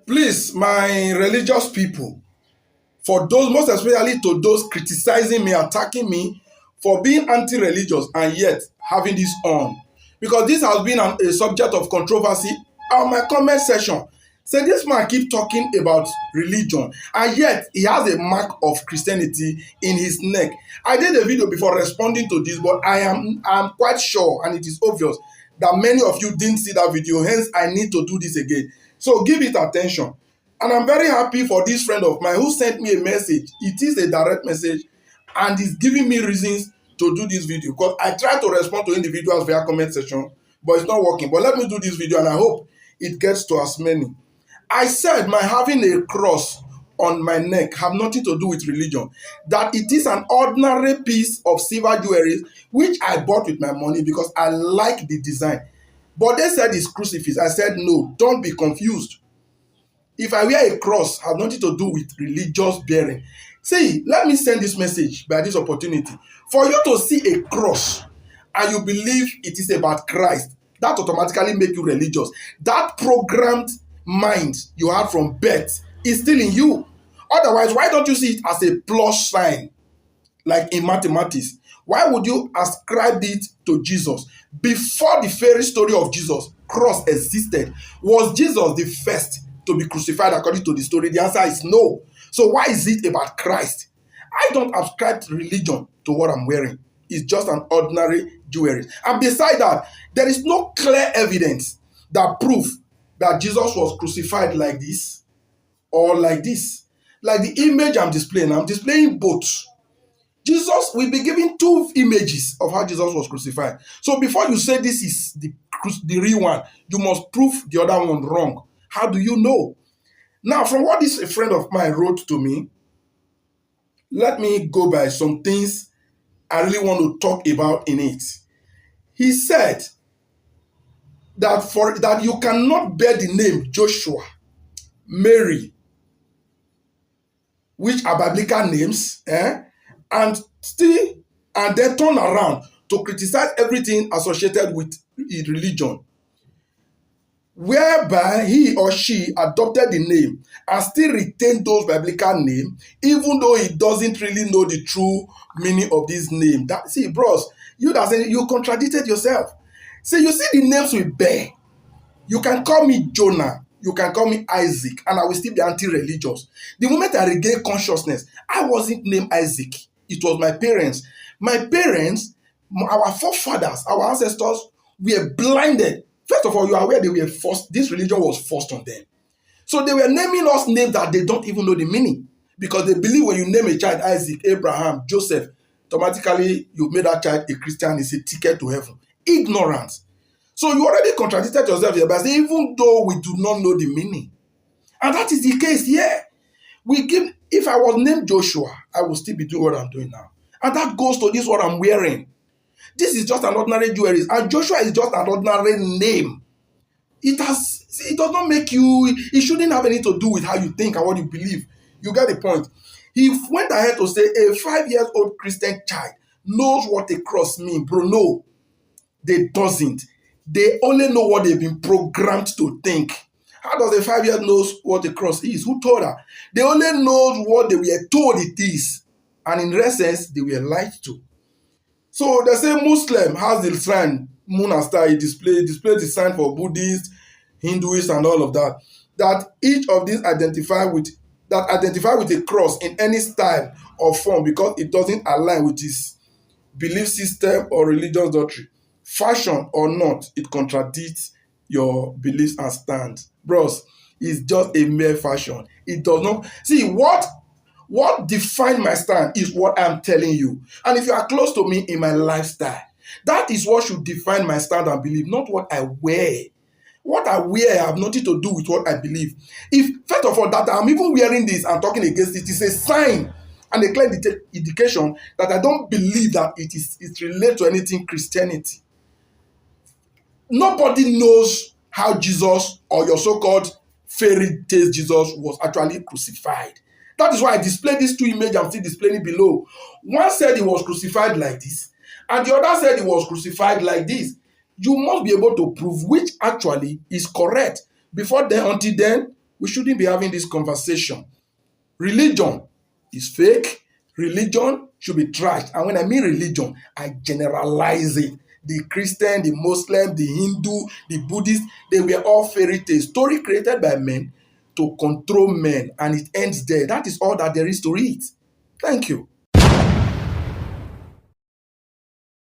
Please, my religious people, for those, most especially to those criticizing me, attacking me for being anti-religious and yet having this on, because this has been a subject of controversy on my comment section. Say this man keep talking about religion and yet he has a mark of Christianity in his neck. I did a video before responding to this, but I'm quite sure and it is obvious that many of you didn't see that video. Hence, I need to do this again. So give it attention. And I'm very happy for this friend of mine who sent me a message. It is a direct message and is giving me reasons to do this video, because I try to respond to individuals via comment section, but it's not working. But let me do this video and I hope it gets to as many. I said my having a cross on my neck have nothing to do with religion. That it is an ordinary piece of silver jewelry which I bought with my money because I like the design. But they said it's crucifix. I said no, don't be confused. If I wear a cross, has nothing to do with religious bearing. See, let me send this message by this opportunity. For you to see a cross and you believe it is about Christ, that automatically make you religious. That programmed mind you had from birth is still in you. Otherwise, why don't you see it as a plus sign, like in mathematics? Why would you ascribe it to Jesus? Before the fairy story of Jesus, cross existed. Was Jesus the first to be crucified according to the story? The answer is no. So why is it about Christ? I don't ascribe religion to what I'm wearing. It's just an ordinary jewelry. And beside that, there is no clear evidence that prove that Jesus was crucified like this or like this. Like the image I'm displaying both. Jesus will be giving two images of how Jesus was crucified. So before you say this is the real one, you must prove the other one wrong. How do you know? Now, from what this a friend of mine wrote to me, let me go by some things I really want to talk about in it. He said that you cannot bear the name Joshua, Mary, which are biblical names, and still and then turn around to criticize everything associated with religion, whereby he or she adopted the name and still retain those biblical names, even though he doesn't really know the true meaning of this name. See, bros, you contradicted yourself. See, you see the names we bear. You can call me Jonah, you can call me Isaac, and I will still be anti-religious. The moment I regain consciousness, I wasn't named Isaac. It was my parents. My parents, our forefathers, our ancestors were blinded. First of all, you are aware they were forced, this religion was forced on them. So they were naming us names that they don't even know the meaning. Because they believe when you name a child Isaac, Abraham, Joseph, automatically you made that child a Christian, it's a ticket to heaven. Ignorance. So you already contradicted yourself here by saying, even though we do not know the meaning. And that is the case here. If I was named Joshua, I would still be doing what I'm doing now. And that goes to this what I'm wearing. This is just an ordinary jewelry. And Joshua is just an ordinary name. It does not make you, it shouldn't have anything to do with how you think and what you believe. You get the point. He went ahead to say a 5-year-old Christian child knows what a cross means. Bro, no, they doesn't. They only know what they've been programmed to think. How does a 5-year-old knows what a cross is? Who told her? They only know what they were told it is. And in essence, they were lied to. So they say Muslim has the sign, moon and star, he displays the sign for Buddhists, Hindus, and all of that. That each of these identify with a cross in any style or form because it doesn't align with his belief system or religious doctrine. Fashion or not, it contradicts your beliefs and stance. Bros, it's just a mere fashion. It does not. See, what defines my stand is what I'm telling you. And if you are close to me in my lifestyle, that is what should define my stand and belief, not what I wear. What I wear have nothing to do with what I believe. If, first of all, that I'm even wearing this and talking against it is a sign and a clear indication that I don't believe that it relates to anything Christianity. Nobody knows how Jesus or your so-called fairy tale Jesus was actually crucified. That is why I displayed these two images. I'm still displaying it below. One said he was crucified like this, and the other said he was crucified like this. You must be able to prove which actually is correct. Until then, we shouldn't be having this conversation. Religion is fake. Religion should be trashed. And when I mean religion, I generalize it. The Christian, the Muslim, the Hindu, the Buddhist, they were all fairy tales. Story created by men to control men, and it ends there. That is all that there is to it. Thank you.